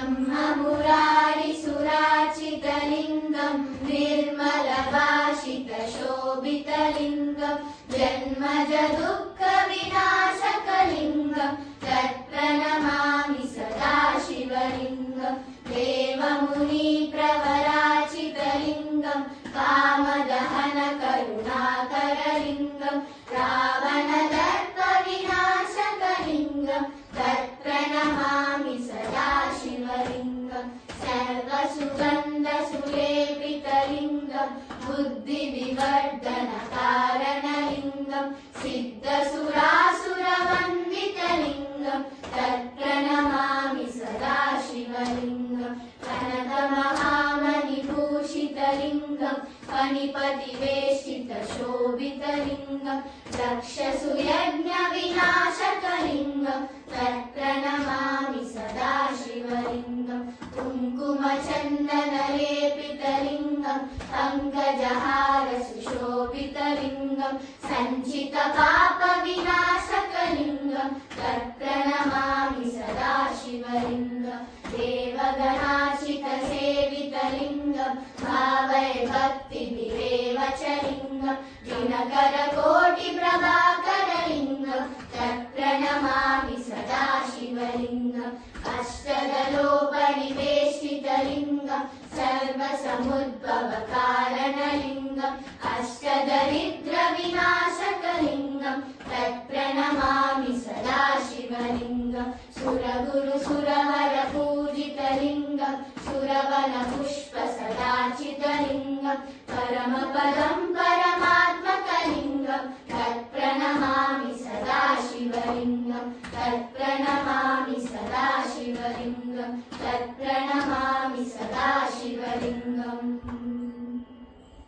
ब्रह्ममुरारिसुराचितलिङ्गं निर्मलभाषितशोभितलिङ्गं जन्मजदुःखविनाशकलिङ्गं तत्प्रणमामि सदा शिवलिङ्गं देवमुनिप्रवराचितलिङ्गं कामदहनकरुणाकरलिङ्गं रावणदर्पविनाशकलिङ्गं तत्प्रणमामि सदा शिवलिङ्गं सर्वसुगन्धसुलेपितलिङ्गं बुद्धिविवर्धनकारणलिङ्गं सिद्धसुरासुरवन्दितलिङ्गं तत्प्रणमामि सदा शिवलिङ्गं कनकमहामणिभूषितलिङ्गं फणिपतिवेष्टितशोभितलिङ्गं दक्षसुयज्ञविनाशकलिङ्गं तत्प्रणमामि सदा शिवलिङ्गं कुङ्कुमचन्दनलेपितलिङ्गं पङ्कजहारसुशोभितलिङ्गं सञ्चितपापविनाशकलिङ्गं तत्प्रणमामि सदा शिवलिङ्गं देवगणार्चितसेवितलिङ्गं भावये भक्तिभिरेव च लिङ्गं दिनकरकोटिप्रभाकरलिङ्गं तत्प्रणमामि सदा शिवलिङ्गम् अष्टदलोपनिवेशितलिङ्गं सर्वसमुद्भवकारणलिङ्गम् अष्टदरिद्रविनाशकलिङ्गं तत्प्रणमामि सदा शिवलिङ्गं सुरगुरुसुरवरपूजितलिङ्गं सुरवनपुष्पसदाचितलिङ्गं परमपदं परमात्मकलिङ्गं तत्प्रणमामि सदा शिवलिङ्गं तत्प्रणमामि सदा शिवलिङ्गं तत्प्रणमामि सदा शिवलिङ्गम्